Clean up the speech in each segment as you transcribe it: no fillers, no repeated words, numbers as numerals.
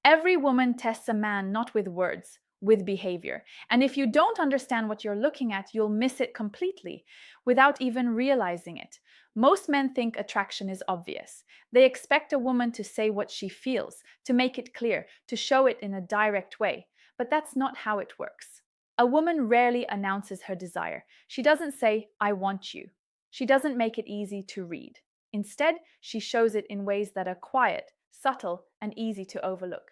Every woman tests a man not with words, with behavior. And if you don't understand what you're looking at, you'll miss it completely without even realizing it. Most men think attraction is obvious. They expect a woman to say what she feels, to make it clear, to show it in a direct way. But that's not how it works. A woman rarely announces her desire. She doesn't say, I want you. She doesn't make it easy to read. Instead, she shows it in ways that are quiet, subtle, and easy to overlook.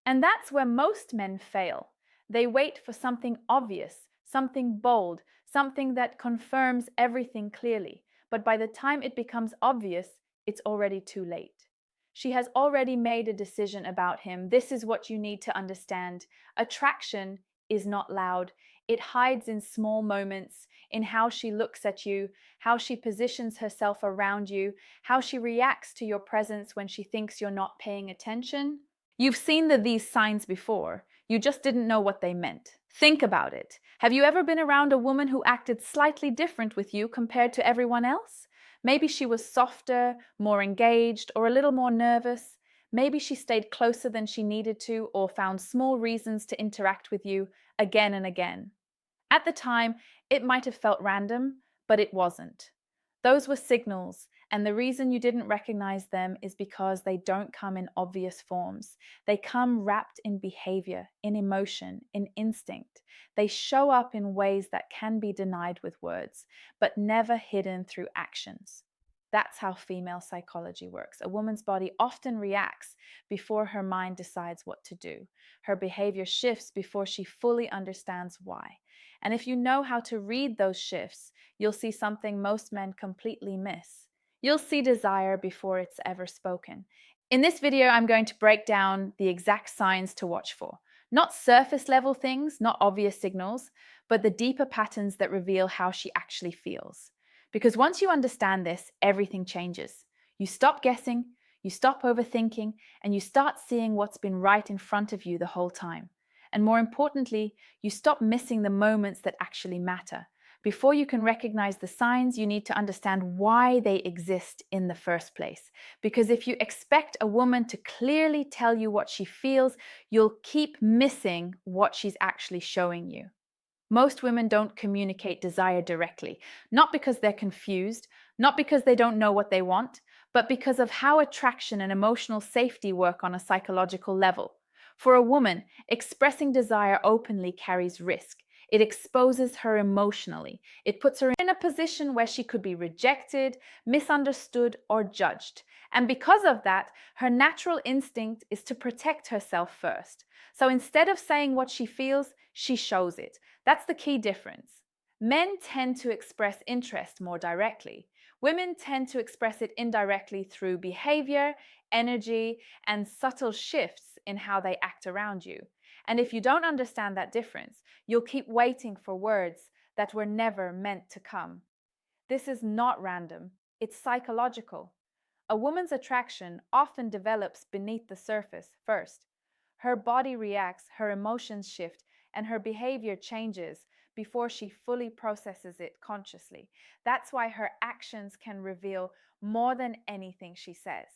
And that's where most men fail. They wait for something obvious, something bold, something that confirms everything clearly. But by the time it becomes obvious, it's already too late. She has already made a decision about him. This is what you need to understand. Attraction is not loud. It hides in small moments, in how she looks at you, how she positions herself around you, how she reacts to your presence when she thinks you're not paying attention. You've seen these signs before. You just didn't know what they meant. Think about it. Have you ever been around a woman who acted slightly different with you compared to everyone else? Maybe she was softer, more engaged, or a little more nervous. Maybe she stayed closer than she needed to, or found small reasons to interact with you again and again. At the time, it might have felt random, but it wasn't. Those were signals, and the reason you didn't recognize them is because they don't come in obvious forms. They come wrapped in behavior, in emotion, in instinct. They show up in ways that can be denied with words, but never hidden through actions. That's how female psychology works. A woman's body often reacts before her mind decides what to do. Her behavior shifts before she fully understands why. And if you know how to read those shifts, you'll see something most men completely miss. You'll see desire before it's ever spoken. In this video, I'm going to break down the exact signs to watch for. Not surface level things, not obvious signals, but the deeper patterns that reveal how she actually feels. Because once you understand this, everything changes. You stop guessing, you stop overthinking, and you start seeing what's been right in front of you the whole time. And more importantly, you stop missing the moments that actually matter. Before you can recognize the signs, you need to understand why they exist in the first place. Because if you expect a woman to clearly tell you what she feels, you'll keep missing what she's actually showing you. Most women don't communicate desire directly, not because they're confused, not because they don't know what they want, but because of how attraction and emotional safety work on a psychological level. For a woman, expressing desire openly carries risk. It exposes her emotionally. It puts her in a position where she could be rejected, misunderstood, or judged. And because of that, her natural instinct is to protect herself first. So instead of saying what she feels, she shows it. That's the key difference. Men tend to express interest more directly. Women tend to express it indirectly through behavior, energy, and subtle shifts in how they act around you. And if you don't understand that difference, you'll keep waiting for words that were never meant to come. This is not random, it's psychological. A woman's attraction often develops beneath the surface first. Her body reacts, her emotions shift, and her behavior changes before she fully processes it consciously. That's why her actions can reveal more than anything she says.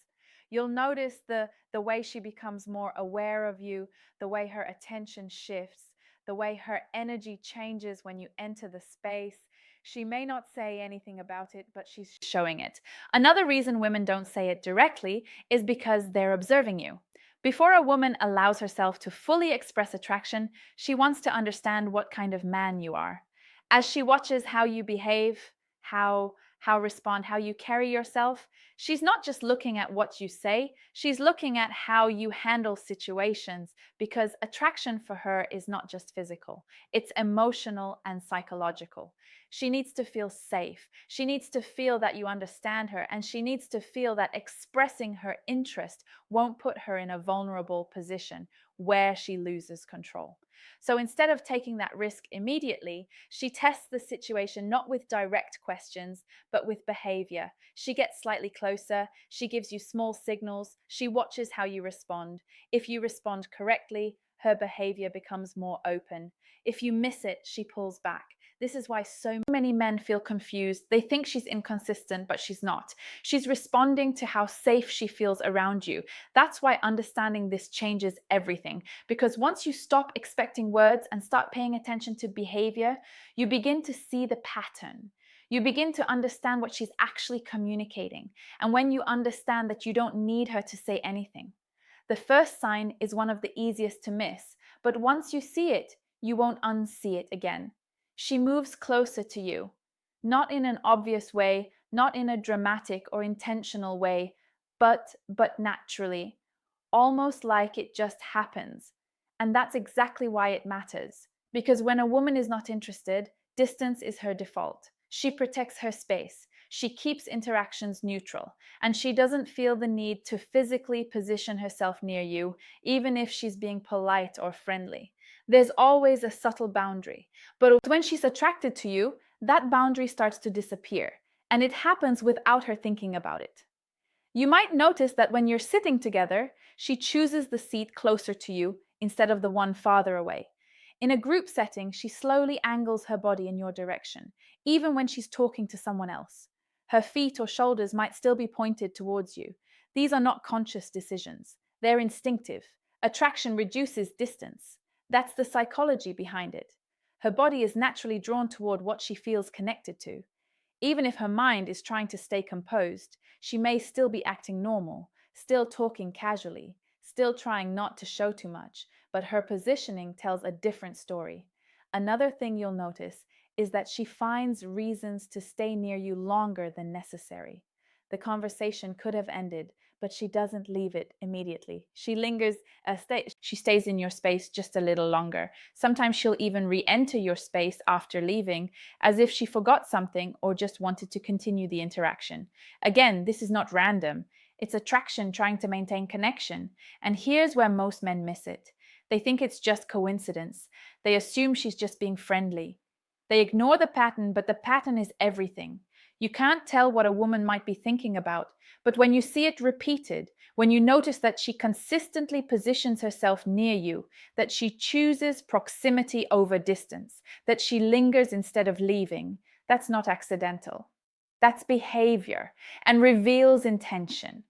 You'll notice the way she becomes more aware of you, the way her attention shifts, the way her energy changes when you enter the space. She may not say anything about it, but she's showing it. Another reason women don't say it directly is because they're observing you. Before a woman allows herself to fully express attraction, she wants to understand what kind of man you are. As she watches how you behave, how you carry yourself, she's not just looking at what you say, she's looking at how you handle situations, because attraction for her is not just physical, it's emotional and psychological. She needs to feel safe. She needs to feel that you understand her, and she needs to feel that expressing her interest won't put her in a vulnerable position where she loses control. So instead of taking that risk immediately, she tests the situation not with direct questions, but with behavior. She gets slightly closer, she gives you small signals, she watches how you respond. If you respond correctly, her behavior becomes more open. If you miss it, she pulls back. This is why so many men feel confused. They think she's inconsistent, but she's not. She's responding to how safe she feels around you. That's why understanding this changes everything. Because once you stop expecting words and start paying attention to behavior, you begin to see the pattern. You begin to understand what she's actually communicating. And when you understand that you don't need her to say anything, the first sign is one of the easiest to miss, but once you see it, you won't unsee it again. She moves closer to you, not in an obvious way, not in a dramatic or intentional way, but naturally, almost like it just happens. And that's exactly why it matters. Because when a woman is not interested, distance is her default. She protects her space. She keeps interactions neutral. And she doesn't feel the need to physically position herself near you, even if she's being polite or friendly. There's always a subtle boundary. But when she's attracted to you, that boundary starts to disappear. And it happens without her thinking about it. You might notice that when you're sitting together, she chooses the seat closer to you instead of the one farther away. In a group setting, she slowly angles her body in your direction, even when she's talking to someone else. Her feet or shoulders might still be pointed towards you. These are not conscious decisions, they're instinctive. Attraction reduces distance. That's the psychology behind it. Her body is naturally drawn toward what she feels connected to. Even if her mind is trying to stay composed, she may still be acting normal, still talking casually, still trying not to show too much, but her positioning tells a different story. Another thing you'll notice is that she finds reasons to stay near you longer than necessary. The conversation could have ended, but she doesn't leave it immediately. She lingers, she stays in your space just a little longer. Sometimes she'll even re-enter your space after leaving, as if she forgot something or just wanted to continue the interaction. Again, this is not random. It's attraction trying to maintain connection. And here's where most men miss it. They think it's just coincidence. They assume she's just being friendly. They ignore the pattern, but the pattern is everything. You can't tell what a woman might be thinking about, but when you see it repeated, when you notice that she consistently positions herself near you, that she chooses proximity over distance, that she lingers instead of leaving, that's not accidental. That's behavior and reveals intention.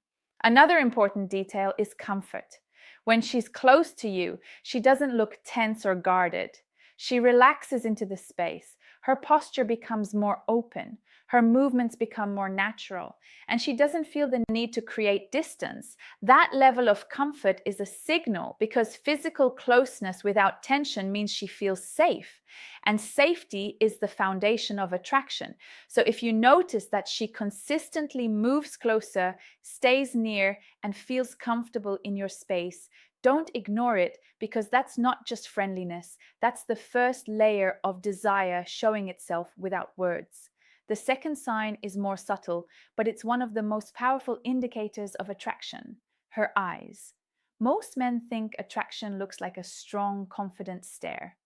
Another important detail is comfort. When she's close to you, she doesn't look tense or guarded. She relaxes into the space. Her posture becomes more open. Her movements become more natural, and she doesn't feel the need to create distance. That level of comfort is a signal because physical closeness without tension means she feels safe, and safety is the foundation of attraction. So if you notice that she consistently moves closer, stays near, and feels comfortable in your space, don't ignore it, because that's not just friendliness. That's the first layer of desire showing itself without words. The second sign is more subtle, but it's one of the most powerful indicators of attraction: her eyes. Most men think attraction looks like a strong, confident stare.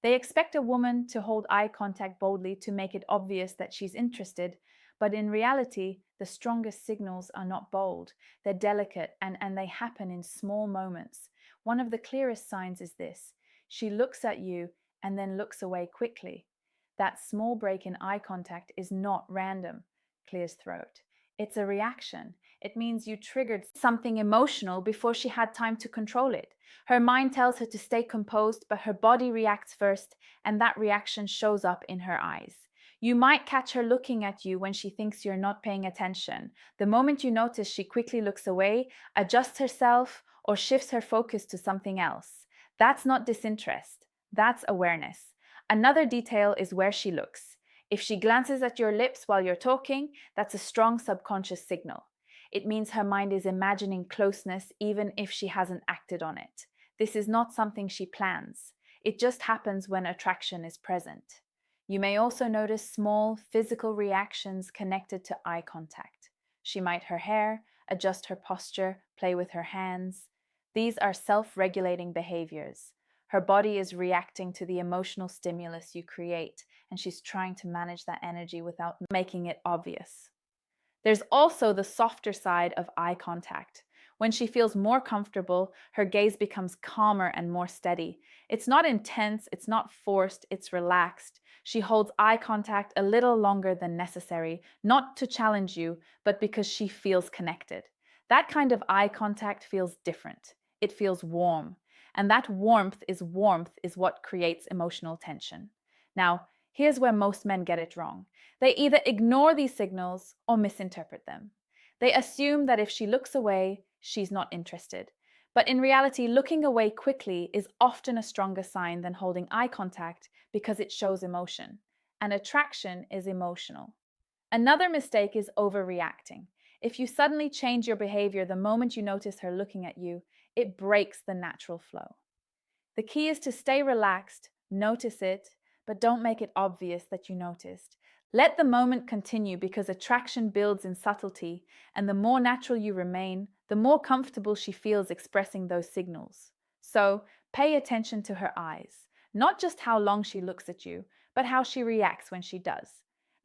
They expect a woman to hold eye contact boldly to make it obvious that she's interested, but in reality, the strongest signals are not bold. They're delicate and they happen in small moments. One of the clearest signs is this: she looks at you and then looks away quickly. That small break in eye contact is not random. Clears throat. It's a reaction. It means you triggered something emotional before she had time to control it. Her mind tells her to stay composed, but her body reacts first, and that reaction shows up in her eyes. You might catch her looking at you when she thinks you're not paying attention. The moment you notice, she quickly looks away, adjusts herself, or shifts her focus to something else. That's not disinterest. That's awareness. Another detail is where she looks. If she glances at your lips while you're talking, that's a strong subconscious signal. It means her mind is imagining closeness even if she hasn't acted on it. This is not something she plans. It just happens when attraction is present. You may also notice small physical reactions connected to eye contact. She might her hair, adjust her posture, play with her hands. These are self-regulating behaviors. Her body is reacting to the emotional stimulus you create, and she's trying to manage that energy without making it obvious. There's also the softer side of eye contact. When she feels more comfortable, her gaze becomes calmer and more steady. It's not intense, it's not forced, it's relaxed. She holds eye contact a little longer than necessary, not to challenge you, but because she feels connected. That kind of eye contact feels different. It feels warm. And that warmth is what creates emotional tension. Now, here's where most men get it wrong. They either ignore these signals or misinterpret them. They assume that if she looks away, she's not interested. But in reality, looking away quickly is often a stronger sign than holding eye contact because it shows emotion. And attraction is emotional. Another mistake is overreacting. If you suddenly change your behavior the moment you notice her looking at you, it breaks the natural flow. The key is to stay relaxed, notice it, but don't make it obvious that you noticed. Let the moment continue because attraction builds in subtlety, and the more natural you remain, the more comfortable she feels expressing those signals. So, pay attention to her eyes, not just how long she looks at you, but how she reacts when she does.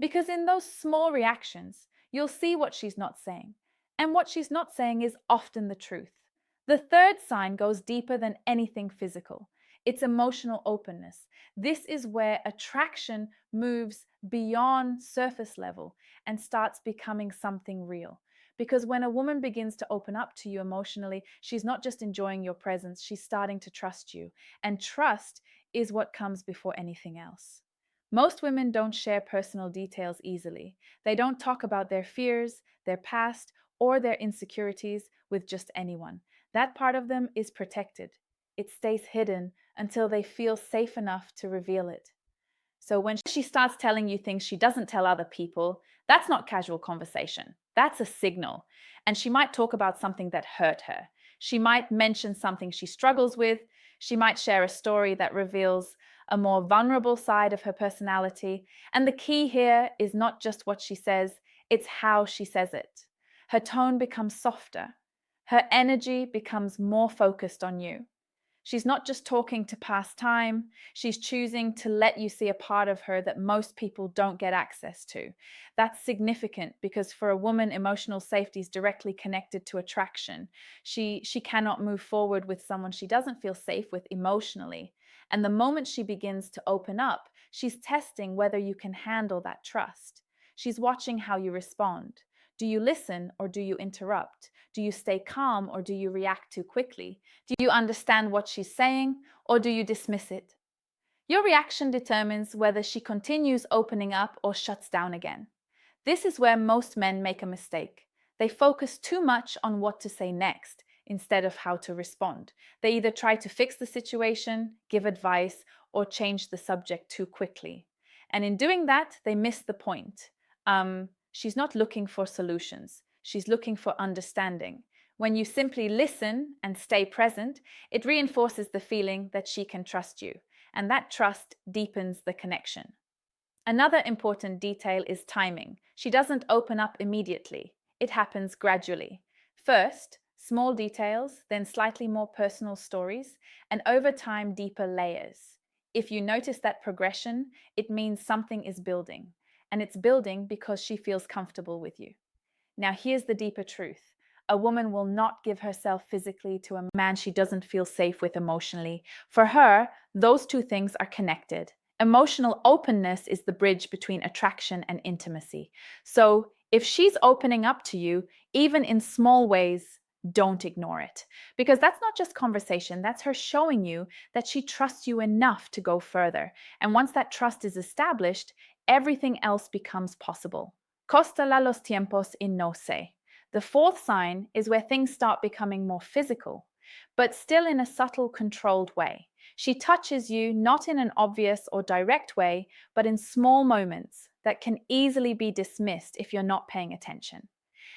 Because in those small reactions, you'll see what she's not saying. And what she's not saying is often the truth. The third sign goes deeper than anything physical. It's emotional openness. This is where attraction moves beyond surface level and starts becoming something real. Because when a woman begins to open up to you emotionally, she's not just enjoying your presence, she's starting to trust you. And trust is what comes before anything else. Most women don't share personal details easily. They don't talk about their fears, their past, or their insecurities with just anyone. That part of them is protected. It stays hidden until they feel safe enough to reveal it. So when she starts telling you things she doesn't tell other people, that's not casual conversation. That's a signal. And she might talk about something that hurt her. She might mention something she struggles with. She might share a story that reveals a more vulnerable side of her personality. And the key here is not just what she says, it's how she says it. Her tone becomes softer. Her energy becomes more focused on you. She's not just talking to pass time, she's choosing to let you see a part of her that most people don't get access to. That's significant because for a woman, emotional safety is directly connected to attraction. She cannot move forward with someone she doesn't feel safe with emotionally. And the moment she begins to open up, she's testing whether you can handle that trust. She's watching how you respond. Do you listen or do you interrupt? Do you stay calm or do you react too quickly? Do you understand what she's saying or do you dismiss it? Your reaction determines whether she continues opening up or shuts down again. This is where most men make a mistake. They focus too much on what to say next instead of how to respond. They either try to fix the situation, give advice, or change the subject too quickly. And in doing that, they miss the point. She's not looking for solutions. She's looking for understanding. When you simply listen and stay present, it reinforces the feeling that she can trust you, and that trust deepens the connection. Another important detail is timing. She doesn't open up immediately. It happens gradually. First, small details, then slightly more personal stories, and over time, deeper layers. If you notice that progression, it means something is building, and it's building because she feels comfortable with you. Now, here's the deeper truth. A woman will not give herself physically to a man she doesn't feel safe with emotionally. For her, those two things are connected. Emotional openness is the bridge between attraction and intimacy. So, if she's opening up to you, even in small ways, don't ignore it. Because that's not just conversation, that's her showing you that she trusts you enough to go further. And once that trust is established, everything else becomes possible. Cóstala los tiempos y no sé. The fourth sign is where things start becoming more physical, but still in a subtle, controlled way. She touches you not in an obvious or direct way, but in small moments that can easily be dismissed if you're not paying attention.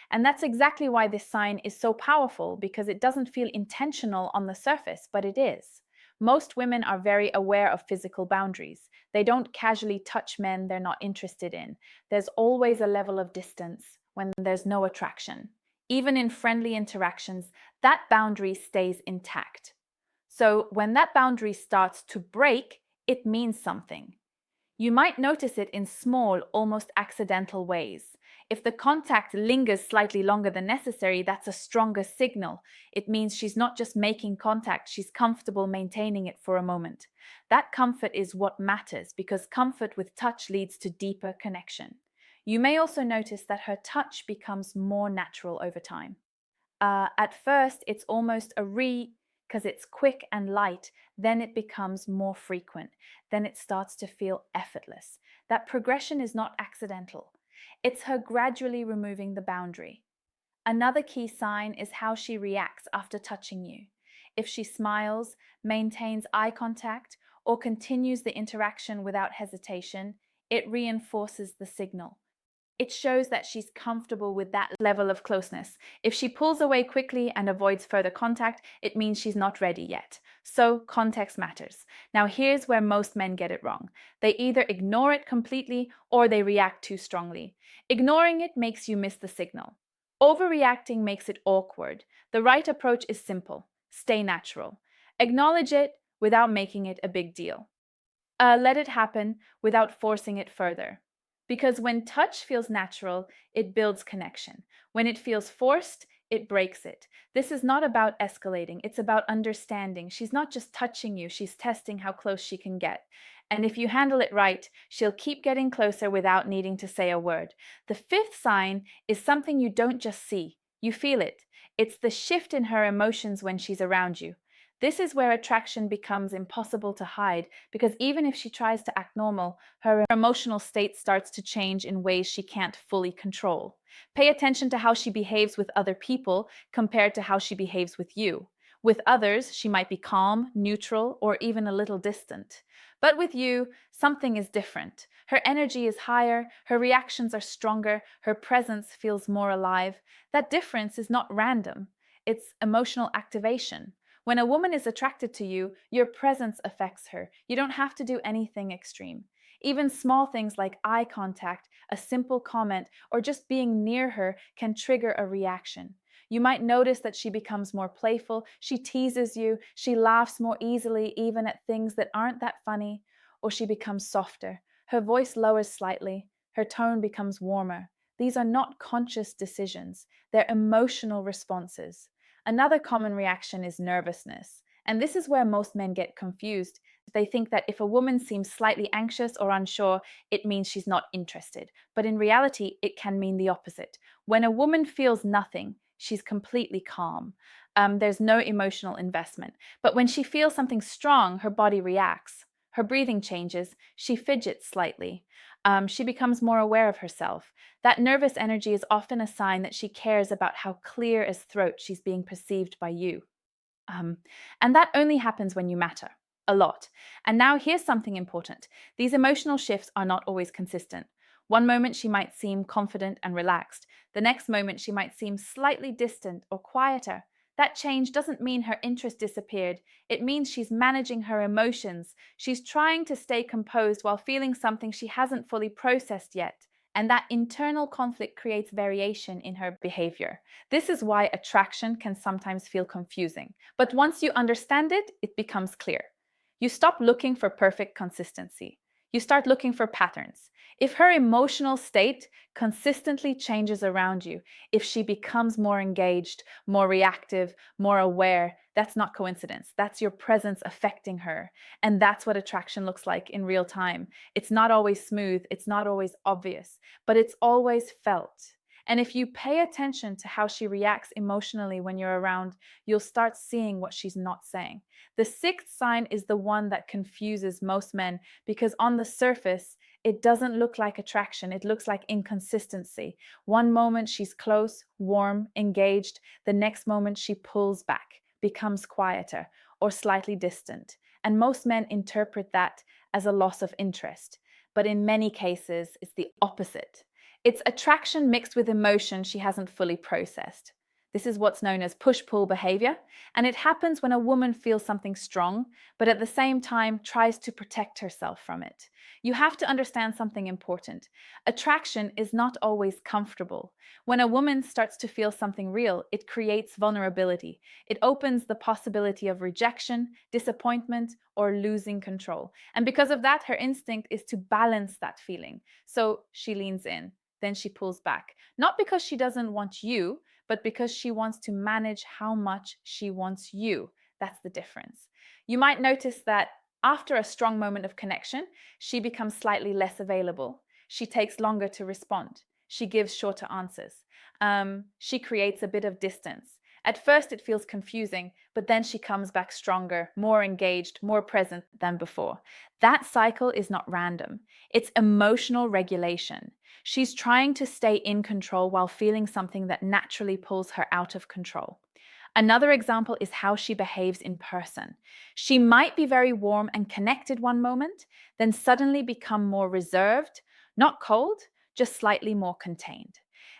And that's exactly why this sign is so powerful, because it doesn't feel intentional on the surface, but it is. Most women are very aware of physical boundaries. They don't casually touch men they're not interested in. There's always a level of distance when there's no attraction. Even in friendly interactions, that boundary stays intact. So when that boundary starts to break, it means something. You might notice it in small, almost accidental ways. If the contact lingers slightly longer than necessary, that's a stronger signal. It means she's not just making contact, she's comfortable maintaining it for a moment. That comfort is what matters because comfort with touch leads to deeper connection. You may also notice that her touch becomes more natural over time. At first, it's almost a because it's quick and light. Then it becomes more frequent. Then it starts to feel effortless. That progression is not accidental. It's her gradually removing the boundary. Another key sign is how she reacts after touching you. If she smiles, maintains eye contact, or continues the interaction without hesitation, it reinforces the signal. It shows that she's comfortable with that level of closeness. If she pulls away quickly and avoids further contact, it means she's not ready yet. So, context matters. Now, here's where most men get it wrong. They either ignore it completely or they react too strongly. Ignoring it makes you miss the signal. Overreacting makes it awkward. The right approach is simple: stay natural. Acknowledge it without making it a big deal. Let it happen without forcing it further. Because when touch feels natural, it builds connection. When it feels forced, it breaks it. This is not about escalating, it's about understanding. She's not just touching you, she's testing how close she can get. And if you handle it right, she'll keep getting closer without needing to say a word. The fifth sign is something you don't just see, you feel it. It's the shift in her emotions when she's around you. This is where attraction becomes impossible to hide because even if she tries to act normal, her emotional state starts to change in ways she can't fully control. Pay attention to how she behaves with other people compared to how she behaves with you. With others, she might be calm, neutral, or even a little distant. But with you, something is different. Her energy is higher, her reactions are stronger, her presence feels more alive. That difference is not random, it's emotional activation. When a woman is attracted to you, your presence affects her. You don't have to do anything extreme. Even small things like eye contact, a simple comment, or just being near her can trigger a reaction. You might notice that she becomes more playful, she teases you, she laughs more easily even at things that aren't that funny, or she becomes softer. Her voice lowers slightly, her tone becomes warmer. These are not conscious decisions, they're emotional responses. Another common reaction is nervousness. And this is where most men get confused. They think that if a woman seems slightly anxious or unsure, it means she's not interested. But in reality, it can mean the opposite. When a woman feels nothing, she's completely calm. There's no emotional investment. But when she feels something strong, her body reacts. Her breathing changes. She fidgets slightly. She becomes more aware of herself. That nervous energy is often a sign that she cares about how clear as throat she's being perceived by you. Um, and that only happens when you matter. A lot. And now here's something important. These emotional shifts are not always consistent. One moment she might seem confident and relaxed. The next moment she might seem slightly distant or quieter. That change doesn't mean her interest disappeared. It means she's managing her emotions. She's trying to stay composed while feeling something she hasn't fully processed yet. And that internal conflict creates variation in her behavior. This is why attraction can sometimes feel confusing. But once you understand it, it becomes clear. You stop looking for perfect consistency. You start looking for patterns. If her emotional state consistently changes around you, if she becomes more engaged, more reactive, more aware, that's not coincidence. That's your presence affecting her. And that's what attraction looks like in real time. It's not always smooth, it's not always obvious, but it's always felt. And if you pay attention to how she reacts emotionally when you're around, you'll start seeing what she's not saying. The sixth sign is the one that confuses most men because on the surface, it doesn't look like attraction, it looks like inconsistency. One moment she's close, warm, engaged, the next moment she pulls back, becomes quieter, or slightly distant. And most men interpret that as a loss of interest. But in many cases, it's the opposite. It's attraction mixed with emotion she hasn't fully processed. This is what's known as push-pull behavior, and it happens when a woman feels something strong, but at the same time tries to protect herself from it. You have to understand something important. Attraction is not always comfortable. When a woman starts to feel something real, it creates vulnerability. It opens the possibility of rejection, disappointment, or losing control. And because of that, her instinct is to balance that feeling. So she leans in. then she pulls back. Not because she doesn't want you, but because she wants to manage how much she wants you. That's the difference. You might notice that after a strong moment of connection, she becomes slightly less available. She takes longer to respond. She gives shorter answers. She creates a bit of distance. At first, it feels confusing, but then she comes back stronger, more engaged, more present than before. That cycle is not random. It's emotional regulation. She's trying to stay in control while feeling something that naturally pulls her out of control. Another example is how she behaves in person. She might be very warm and connected one moment, then suddenly become more reserved, not cold, just slightly more contained.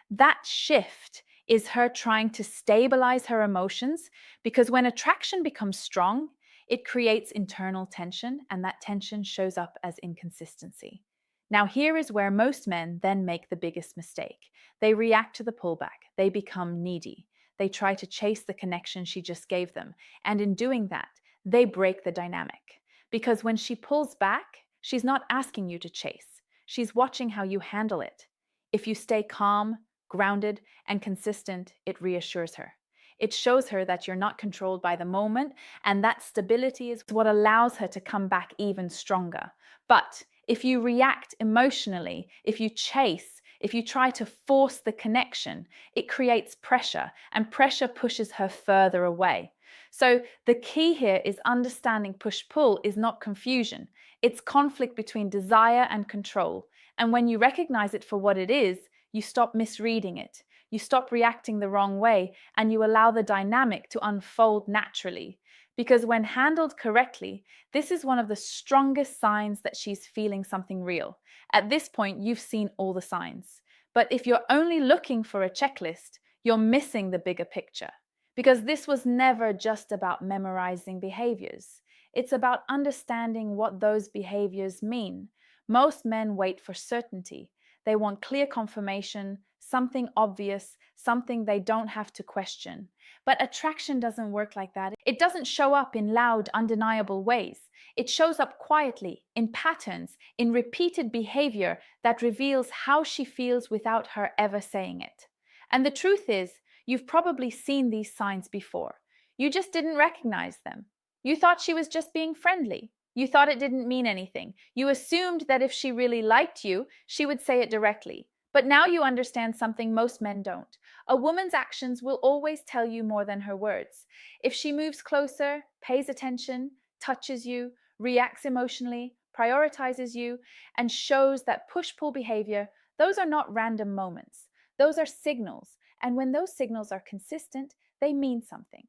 That shift is her trying to stabilize her emotions, because when attraction becomes strong, it creates internal tension, and that tension shows up as inconsistency. Now, here is where most men then make the biggest mistake. They react to the pullback, they become needy. They try to chase the connection she just gave them, and in doing that, they break the dynamic. Because when she pulls back, she's not asking you to chase, she's watching how you handle it. If you stay calm, grounded, and consistent, it reassures her. It shows her that you're not controlled by the moment, and that stability is what allows her to come back even stronger. But if you react emotionally, if you chase, if you try to force the connection, it creates pressure, and pressure pushes her further away. So the key here is understanding push-pull is not confusion. It's conflict between desire and control. And when you recognize it for what it is, you stop misreading it, you stop reacting the wrong way, and you allow the dynamic to unfold naturally. Because when handled correctly, this is one of the strongest signs that she's feeling something real. At this point, you've seen all the signs. But if you're only looking for a checklist, you're missing the bigger picture. Because this was never just about memorizing behaviors. It's about understanding what those behaviors mean. Most men wait for certainty. They want clear confirmation, something obvious, something they don't have to question. But attraction doesn't work like that. It doesn't show up in loud, undeniable ways. It shows up quietly, in patterns, in repeated behavior that reveals how she feels without her ever saying it. And the truth is, you've probably seen these signs before. You just didn't recognize them. You thought she was just being friendly. You thought it didn't mean anything. You assumed that if she really liked you, she would say it directly. But now you understand something most men don't. A woman's actions will always tell you more than her words. If she moves closer, pays attention, touches you, reacts emotionally, prioritizes you, and shows that push-pull behavior, those are not random moments. Those are signals. And when those signals are consistent, they mean something.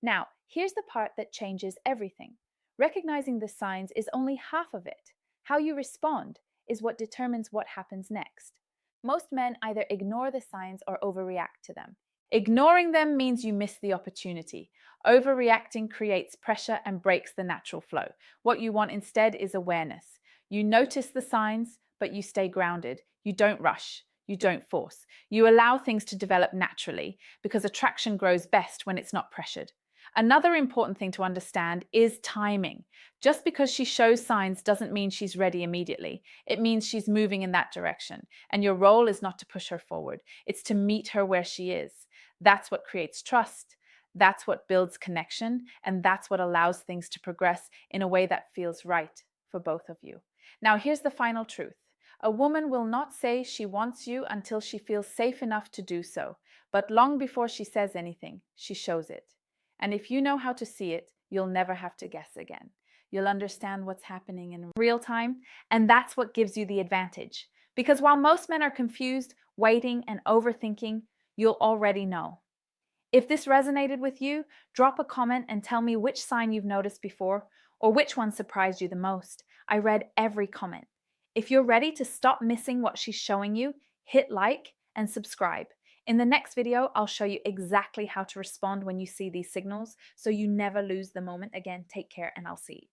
Now, here's the part that changes everything. Recognizing the signs is only half of it. How you respond is what determines what happens next. Most men either ignore the signs or overreact to them. Ignoring them means you miss the opportunity. Overreacting creates pressure and breaks the natural flow. What you want instead is awareness. You notice the signs, but you stay grounded. You don't rush. You don't force. You allow things to develop naturally, because attraction grows best when it's not pressured. Another important thing to understand is timing. Just because she shows signs doesn't mean she's ready immediately. It means she's moving in that direction. And your role is not to push her forward. It's to meet her where she is. That's what creates trust. That's what builds connection. And that's what allows things to progress in a way that feels right for both of you. Now, here's the final truth. A woman will not say she wants you until she feels safe enough to do so. But long before she says anything, she shows it. And if you know how to see it, you'll never have to guess again. You'll understand what's happening in real time, and that's what gives you the advantage. Because while most men are confused, waiting, and overthinking, you'll already know. If this resonated with you, drop a comment and tell me which sign you've noticed before, or which one surprised you the most. I read every comment. If you're ready to stop missing what she's showing you, hit like and subscribe. In the next video, I'll show you exactly how to respond when you see these signals, so you never lose the moment. Again, take care, and I'll see you.